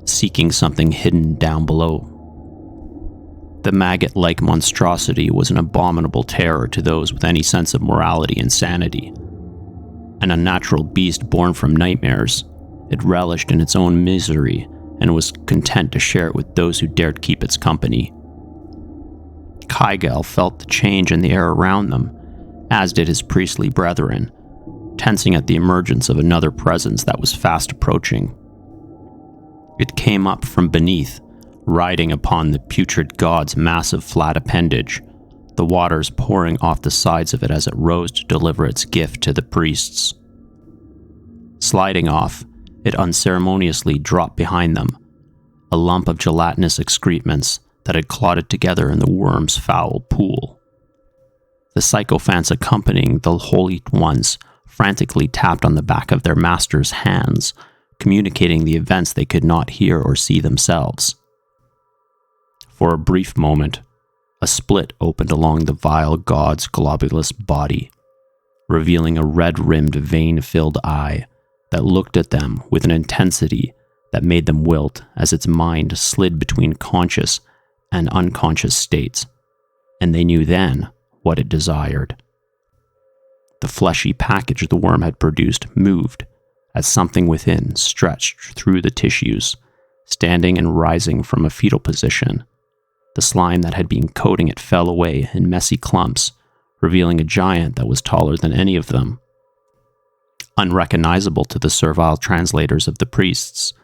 S1: seeking something hidden down below. The maggot-like monstrosity was an abominable terror to those with any sense of morality and sanity. An unnatural beast born from nightmares, it relished in its own misery and was content to share it with those who dared keep its company. Kygel felt the change in the air around them, as did his priestly brethren, tensing at the emergence of another presence that was fast approaching. It came up from beneath, riding upon the putrid god's massive flat appendage, the waters pouring off the sides of it as it rose to deliver its gift to the priests. Sliding off, it unceremoniously dropped behind them, a lump of gelatinous excrements that had clotted together in the worm's foul pool. The sycophants accompanying the holy ones frantically tapped on the back of their master's hands, communicating the events they could not hear or see themselves. For a brief moment, a split opened along the vile god's globulous body, revealing a red-rimmed, vein-filled eye that looked at them with an intensity that made them wilt as its mind slid between conscious and unconscious states, and they knew then what it desired. The fleshy package the worm had produced moved as something within stretched through the tissues, standing and rising from a fetal position. The slime that had been coating it fell away in messy clumps, revealing a giant that was taller than any of them. Unrecognizable to the servile translators of the priests,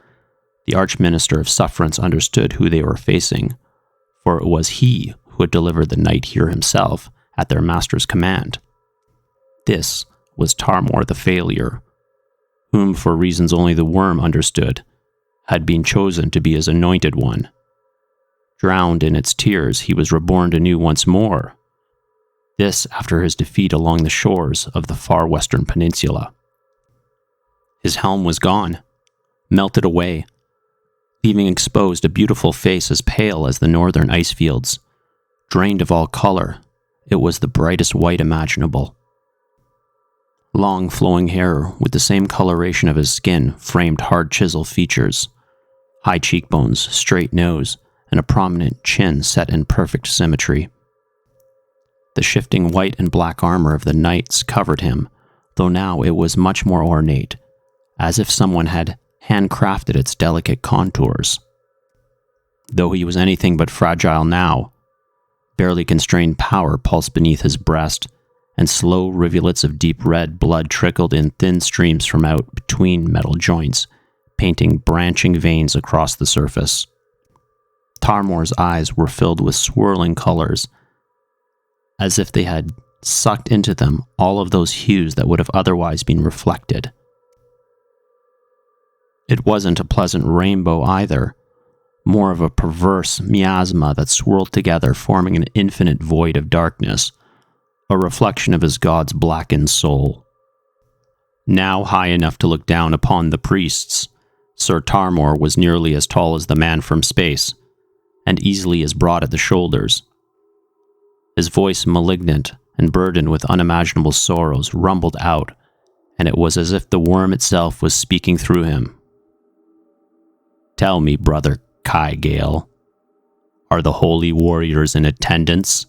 S1: the Archminister of Sufferance understood who they were facing, for it was he who had delivered the night here himself at their master's command. This was Tarmor the Failure, whom, for reasons only the worm understood, had been chosen to be his anointed one. Drowned in its tears, he was reborn anew once more. This after his defeat along the shores of the far western peninsula. His helm was gone, melted away, leaving exposed a beautiful face as pale as the northern ice fields. Drained of all color, it was the brightest white imaginable. Long flowing hair with the same coloration of his skin framed hard chisel features, high cheekbones, straight nose, and a prominent chin set in perfect symmetry. The shifting white and black armor of the knights covered him, though now it was much more ornate, as if someone had handcrafted its delicate contours. Though he was anything but fragile now, barely constrained power pulsed beneath his breast, and slow rivulets of deep red blood trickled in thin streams from out between metal joints, painting branching veins across the surface. Tarmor's eyes were filled with swirling colors, as if they had sucked into them all of those hues that would have otherwise been reflected. It wasn't a pleasant rainbow either, more of a perverse miasma that swirled together, forming an infinite void of darkness, a reflection of his god's blackened soul. Now high enough to look down upon the priests, Sir Tarmor was nearly as tall as the man from space, and easily as broad at the shoulders. His voice, malignant and burdened with unimaginable sorrows, rumbled out, and it was as if the worm itself was speaking through him. "Tell me, brother Kygel, are the holy warriors in attendance?"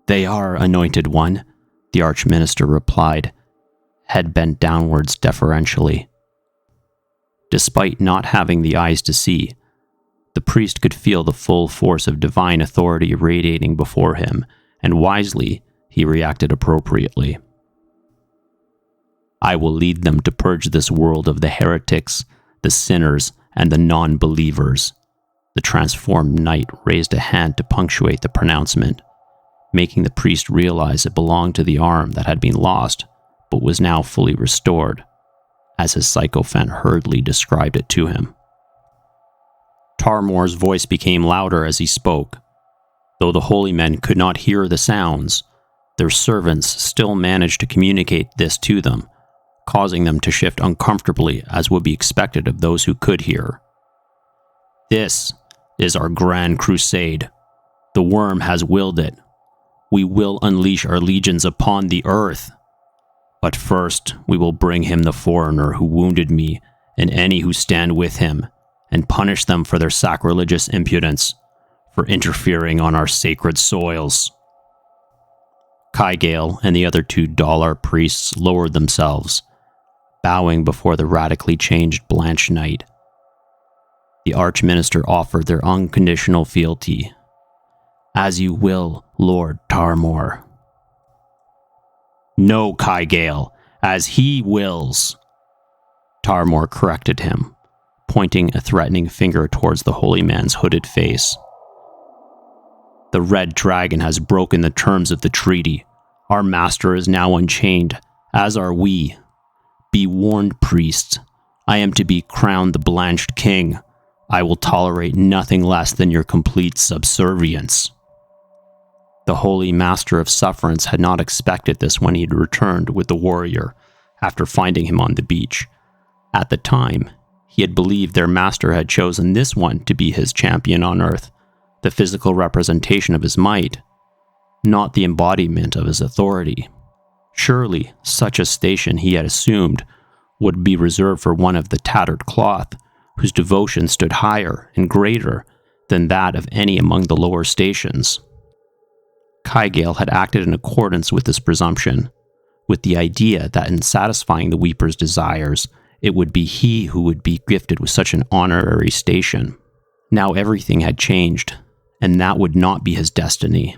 S1: "They are, anointed one," the Archminister replied, head bent downwards deferentially. Despite not having the eyes to see, the priest could feel the full force of divine authority radiating before him, and wisely he reacted appropriately. "I will lead them to purge this world of the heretics, the sinners, and the non-believers." The transformed knight raised a hand to punctuate the pronouncement, making the priest realize it belonged to the arm that had been lost, but was now fully restored, as his sycophant hurriedly described it to him. Tarmor's voice became louder as he spoke. Though the holy men could not hear the sounds, their servants still managed to communicate this to them, causing them to shift uncomfortably as would be expected of those who could hear. "This is our grand crusade. The worm has willed it. We will unleash our legions upon the earth. But first, we will bring him the foreigner who wounded me and any who stand with him, and punish them for their sacrilegious impudence, for interfering on our sacred soils." Kygale and the other two Dollar priests lowered themselves, bowing before the radically changed Blanche Knight. The Archminister offered their unconditional fealty. "As you will, Lord Tarmor." "No, Kygale, as he wills," Tarmor corrected him, pointing a threatening finger towards the holy man's hooded face. "The Red Dragon has broken the terms of the treaty. Our master is now unchained, as are we. Be warned, priests. I am to be crowned the Blanched King. I will tolerate nothing less than your complete subservience." The holy master of sufferance had not expected this when he had returned with the warrior after finding him on the beach. At the time, he had believed their master had chosen this one to be his champion on earth, the physical representation of his might, not the embodiment of his authority. Surely, such a station he had assumed would be reserved for one of the tattered cloth, whose devotion stood higher and greater than that of any among the lower stations. Kygale had acted in accordance with this presumption, with the idea that in satisfying the Weeper's desires, it would be he who would be gifted with such an honorary station. Now everything had changed, and that would not be his destiny.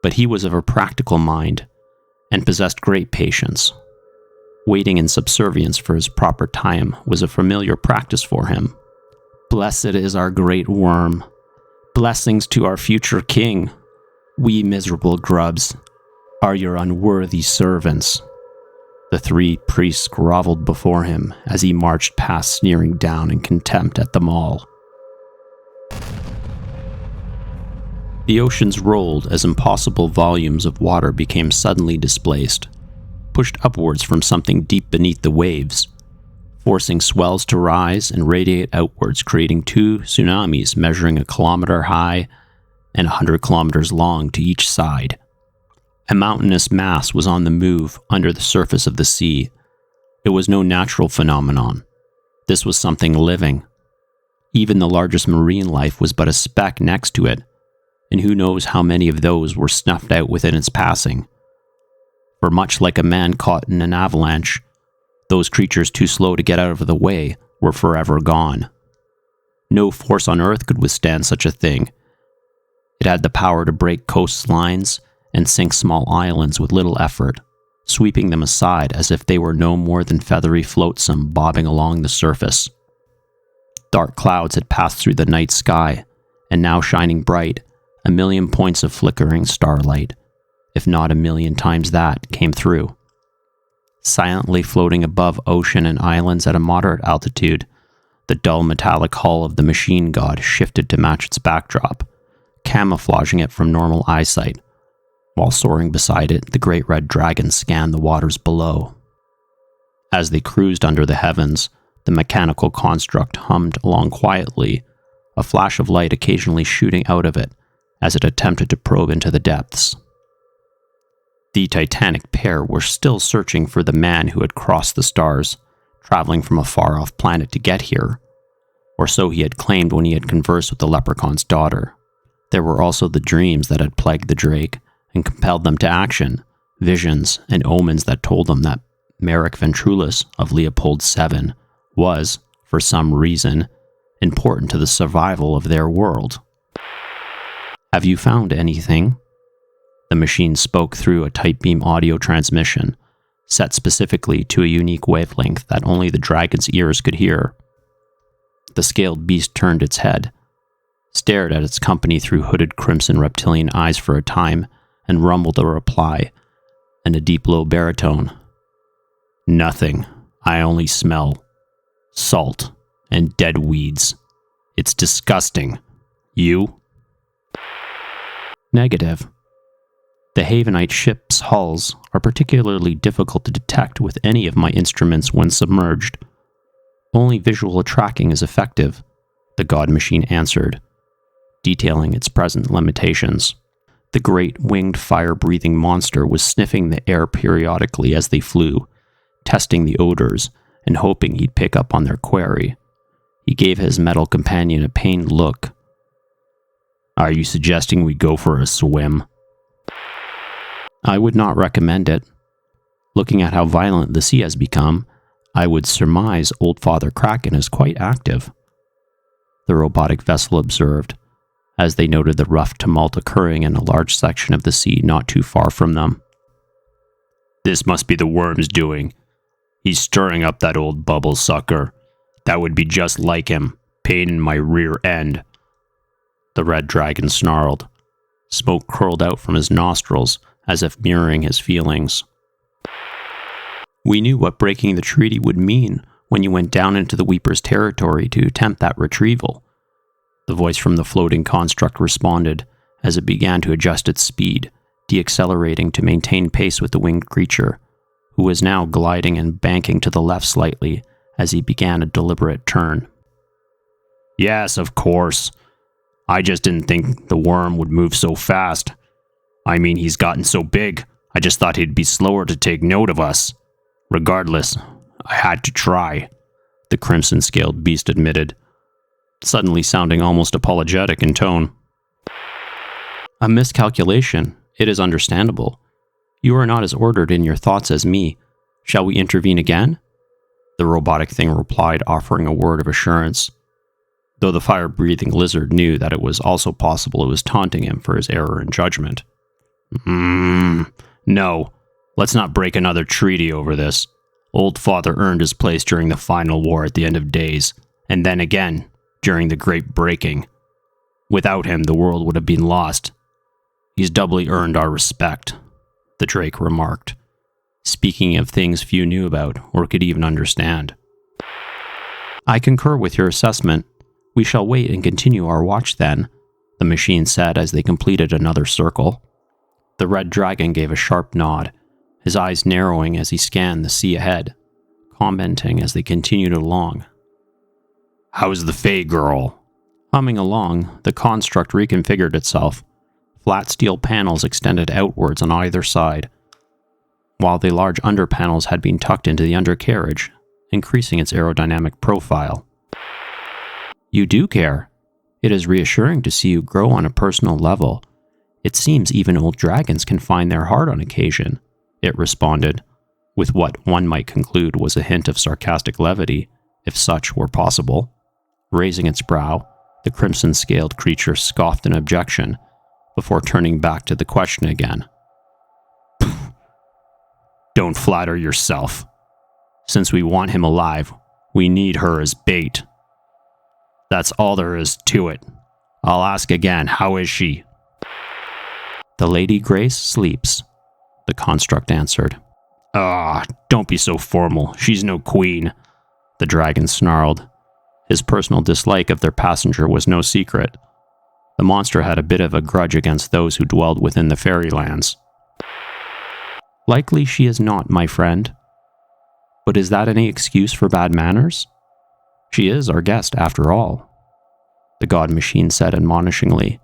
S1: But he was of a practical mind, and possessed great patience. Waiting in subservience for his proper time was a familiar practice for him. "Blessed is our great worm. Blessings to our future king. We miserable grubs are your unworthy servants." The three priests groveled before him as he marched past, sneering down in contempt at them all. The oceans rolled as impossible volumes of water became suddenly displaced, pushed upwards from something deep beneath the waves, forcing swells to rise and radiate outwards, creating two tsunamis measuring 1 kilometer high and 100 kilometers long to each side. A mountainous mass was on the move under the surface of the sea. It was no natural phenomenon. This was something living. Even the largest marine life was but a speck next to it, and who knows how many of those were snuffed out within its passing. For much like a man caught in an avalanche, those creatures too slow to get out of the way were forever gone. No force on earth could withstand such a thing. It had the power to break coastlines and sink small islands with little effort, sweeping them aside as if they were no more than feathery flotsam bobbing along the surface. Dark clouds had passed through the night sky, and now shining bright, 1,000,000 points of flickering starlight, if not 1,000,000 times that, came through. Silently floating above ocean and islands at a moderate altitude, the dull metallic hull of the machine god shifted to match its backdrop, camouflaging it from normal eyesight. While soaring beside it, the great red dragon scanned the waters below. As they cruised under the heavens, the mechanical construct hummed along quietly, a flash of light occasionally shooting out of it as it attempted to probe into the depths. The Titanic pair were still searching for the man who had crossed the stars, traveling from a far-off planet to get here, or so he had claimed when he had conversed with the leprechaun's daughter. There were also the dreams that had plagued the Drake and compelled them to action, visions and omens that told them that Merrick Ventrulus of Leopold VII was, for some reason, important to the survival of their world. "Have you found anything?" The machine spoke through a tight beam audio transmission, set specifically to a unique wavelength that only the dragon's ears could hear. The scaled beast turned its head, stared at its company through hooded crimson reptilian eyes for a time, and rumbled a reply in a deep low baritone. "Nothing. I only smell salt and dead weeds. It's disgusting. You?" "Negative. The Havenite ships' hulls are particularly difficult to detect with any of my instruments when submerged. Only visual tracking is effective," the god machine answered, detailing its present limitations. The great winged fire-breathing monster was sniffing the air periodically as they flew, testing the odors and hoping he'd pick up on their query. He gave his metal companion a pained look. "Are you suggesting we go for a swim?" I would not recommend it. Looking at how violent the sea has become, I would surmise Old Father Kraken is quite active, the robotic vessel observed, as they noted the rough tumult occurring in a large section of the sea not too far from them. This must be the worm's doing. He's stirring up that old bubble sucker. That would be just like him. Pain in my rear end. The red dragon snarled. Smoke curled out from his nostrils, as if mirroring his feelings. We knew what breaking the treaty would mean when you went down into the Weeper's territory to attempt that retrieval. The voice from the floating construct responded as it began to adjust its speed, deaccelerating to maintain pace with the winged creature, who was now gliding and banking to the left slightly as he began a deliberate turn. Yes, of course. I just didn't think the worm would move so fast. I mean, he's gotten so big, I just thought he'd be slower to take note of us. Regardless, I had to try, the crimson-scaled beast admitted, suddenly sounding almost apologetic in tone. A miscalculation, it is understandable. You are not as ordered in your thoughts as me. Shall we intervene again? The robotic thing replied, offering a word of assurance, though the fire-breathing lizard knew that it was also possible it was taunting him for his error in judgment. No. Let's not break another treaty over this. Old Father earned his place during the final war at the end of days, and then again, during the Great Breaking. Without him, the world would have been lost. He's doubly earned our respect, the Drake remarked, speaking of things few knew about or could even understand. I concur with your assessment. We shall wait and continue our watch then, the machine said as they completed another circle. The red dragon gave a sharp nod, his eyes narrowing as he scanned the sea ahead, commenting as they continued along. How's the Fey girl? Humming along, the construct reconfigured itself. Flat steel panels extended outwards on either side, while the large underpanels had been tucked into the undercarriage, increasing its aerodynamic profile. You do care. It is reassuring to see you grow on a personal level. It seems even old dragons can find their heart on occasion, it responded, with what one might conclude was a hint of sarcastic levity, if such were possible. Raising its brow, the crimson-scaled creature scoffed an objection, before turning back to the question again. Don't flatter yourself. Since we want him alive, we need her as bait. That's all there is to it. I'll ask again, how is she? The Lady Grace sleeps, the construct answered. Don't be so formal. She's no queen, the dragon snarled. His personal dislike of their passenger was no secret. The monster had a bit of a grudge against those who dwelled within the fairylands. Likely she is not, my friend. But is that any excuse for bad manners? She is our guest, after all, the god machine said admonishingly,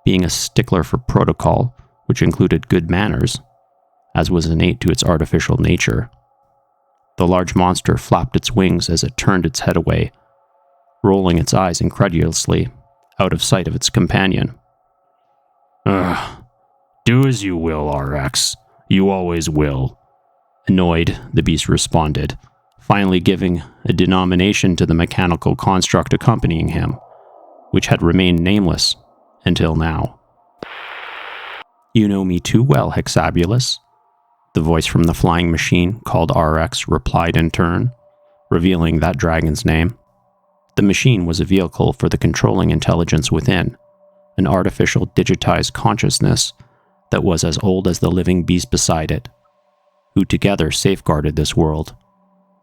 S1: being a stickler for protocol, which included good manners, as was innate to its artificial nature. The large monster flapped its wings as it turned its head away, rolling its eyes incredulously, out of sight of its companion. Do as you will, RX. You always will. Annoyed, the beast responded, finally giving a denomination to the mechanical construct accompanying him, which had remained nameless until now. You know me too well, Hexabulus, the voice from the flying machine called RX replied in turn, revealing that dragon's name. The machine was a vehicle for the controlling intelligence within, an artificial digitized consciousness that was as old as the living beast beside it, who together safeguarded this world.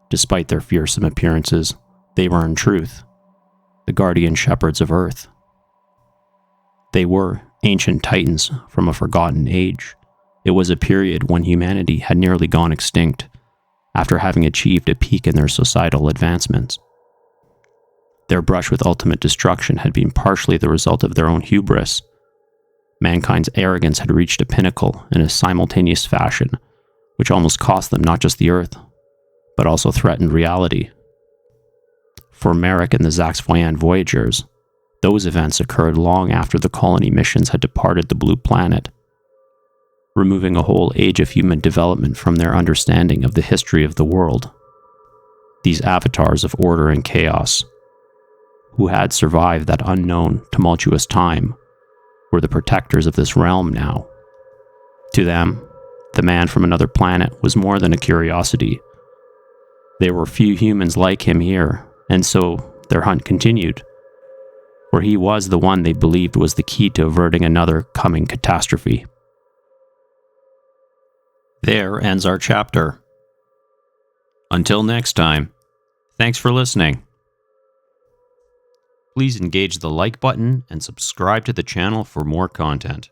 S1: Despite their fearsome appearances, they were in truth the guardian shepherds of Earth. They were ancient titans from a forgotten age. It was a period when humanity had nearly gone extinct, after having achieved a peak in their societal advancements. Their brush with ultimate destruction had been partially the result of their own hubris. Mankind's arrogance had reached a pinnacle in a simultaneous fashion, which almost cost them not just the Earth, but also threatened reality. For Merrick and the Zaxvoyan Voyagers, those events occurred long after the colony missions had departed the blue planet. removing a whole age of human development from their understanding of the history of the world. These avatars of order and chaos, who had survived that unknown, tumultuous time, were the protectors of this realm now. To them, the man from another planet was more than a curiosity. There were few humans like him here, and so their hunt continued, for he was the one they believed was the key to averting another coming catastrophe. There ends our chapter. Until next time, thanks for listening. Please engage the like button and subscribe to the channel for more content.